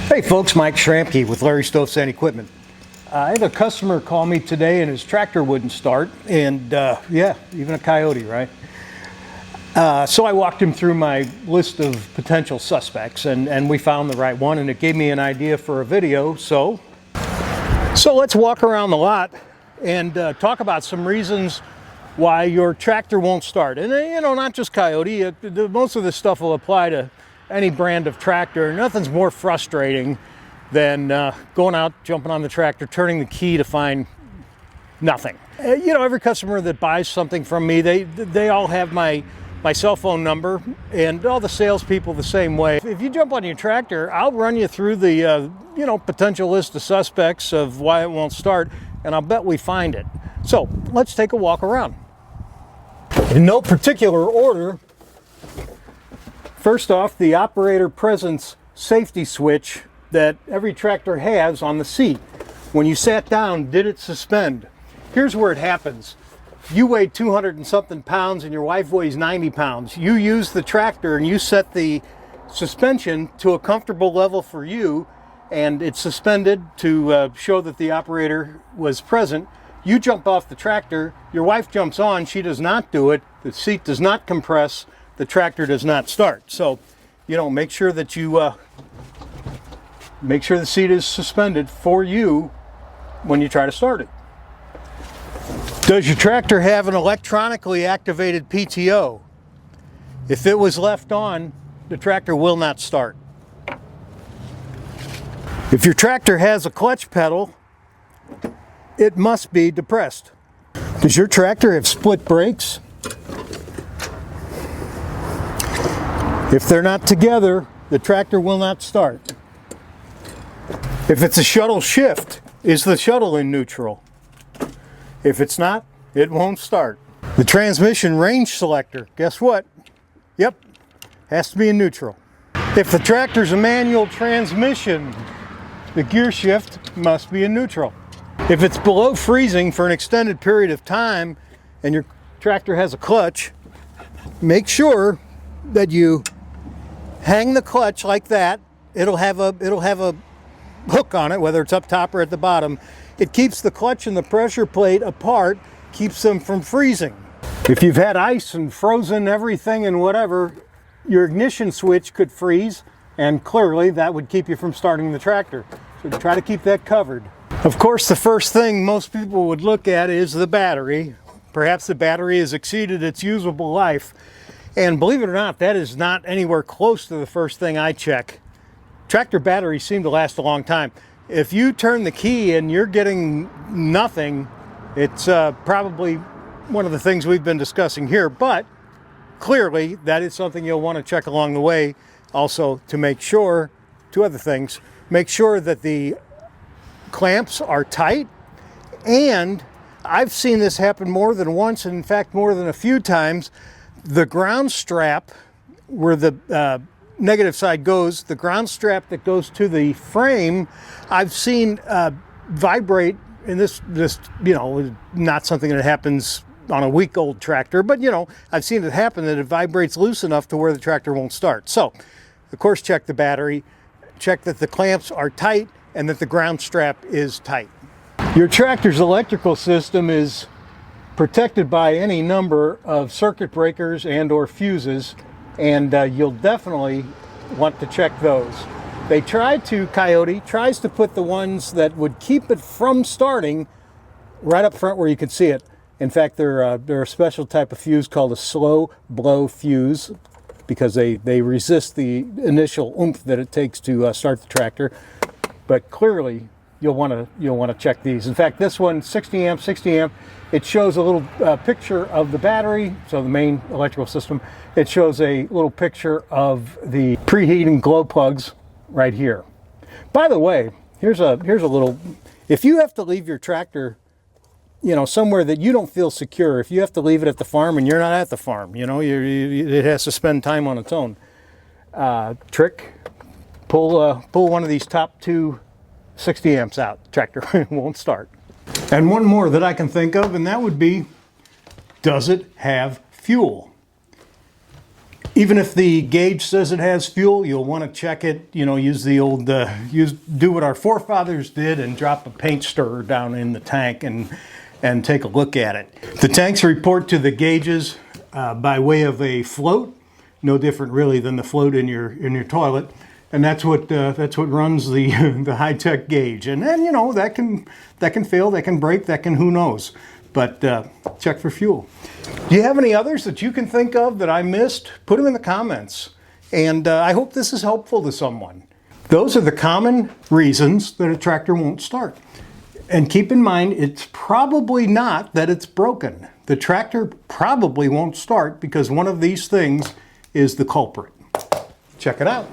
Hey folks, Mike Schramke with Larry Stoltzfus Equipment. I had a customer call me today and his tractor wouldn't start, and yeah, even a coyote, right? So I walked him through my list of potential suspects, and we found the right one, and it gave me an idea for a video. So let's walk around the lot and talk about some reasons why your tractor won't start. And you know, not just coyote, most of this stuff will apply to any brand of tractor. Nothing's more frustrating than going out, jumping on the tractor, turning the key to find nothing. You know, every customer that buys something from me, they all have my cell phone number, and all the salespeople the same way. If you jump on your tractor, I'll run you through the potential list of suspects of why it won't start, and I'll bet we find it. So let's take a walk around. In no particular order, first off, the operator presence safety switch that every tractor has on the seat. When you sat down, did it suspend? Here's where it happens. You weigh 200 and something pounds and your wife weighs 90 pounds. You use the tractor and you set the suspension to a comfortable level for you, and it's suspended to show that the operator was present. You jump off the tractor, your wife jumps on, she does not do it, the seat does not compress, the tractor does not start. So, make sure that you make sure the seat is suspended for you when you try to start it. Does your tractor have an electronically activated PTO? If it was left on, the tractor will not start. If your tractor has a clutch pedal, it must be depressed. Does your tractor have split brakes? If they're not together, the tractor will not start. If it's a shuttle shift, is the shuttle in neutral? If it's not, it won't start. The transmission range selector, guess what? Yep, has to be in neutral. If the tractor's a manual transmission, the gear shift must be in neutral. If it's below freezing for an extended period of time and your tractor has a clutch, make sure that you hang the clutch like that. It'll have a hook on it, whether it's up top or at the bottom. It keeps the clutch and the pressure plate apart, keeps them from freezing. If you've had ice and frozen everything and whatever, your ignition switch could freeze, and clearly that would keep you from starting the tractor. So try to keep that covered. Of course, the first thing most people would look at is the battery. Perhaps the battery has exceeded its usable life. And believe it or not, that is not anywhere close to the first thing I check. Tractor batteries seem to last a long time. If you turn the key and you're getting nothing, it's probably one of the things we've been discussing here, but clearly that is something you'll want to check along the way. Also, to make sure, two other things, make sure that the clamps are tight, and I've seen this happen more than once, and in fact more than a few times. The ground strap where the negative side goes, the ground strap that goes to the frame, I've seen vibrate, and this not something that happens on a week-old tractor, but I've seen it happen that it vibrates loose enough to where the tractor won't start. So, of course, check the battery, check that the clamps are tight and that the ground strap is tight. Your tractor's electrical system is protected by any number of circuit breakers and or fuses, and you'll definitely want to check those. Coyote tries to put the ones that would keep it from starting right up front where you can see it. In fact, they're a special type of fuse called a slow blow fuse, because they resist the initial oomph that it takes to start the tractor. But clearly, you'll want to check these. In fact, this one, 60 amp, it shows a little picture of the battery, so the main electrical system. It shows a little picture of the preheating glow plugs right here. By the way, here's a little. If you have to leave your tractor, somewhere that you don't feel secure, if you have to leave it at the farm and you're not at the farm, it has to spend time on its own. Trick: pull one of these top two 60 amps out. Tractor won't start. And one more that I can think of, and that would be, does it have fuel? Even if the gauge says it has fuel, you'll want to check it. You know, use the old, do what our forefathers did and drop a paint stirrer down in the tank and take a look at it. The tanks report to the gauges by way of a float, no different really than the float in your toilet, and that's what runs the the high-tech gauge. And then, you know, that can fail, that can break, that can, who knows. But check for fuel. Do you have any others that you can think of that I missed? Put them in the comments. And I hope this is helpful to someone. Those are the common reasons that a tractor won't start. And keep in mind, it's probably not that it's broken. The tractor probably won't start because one of these things is the culprit. Check it out.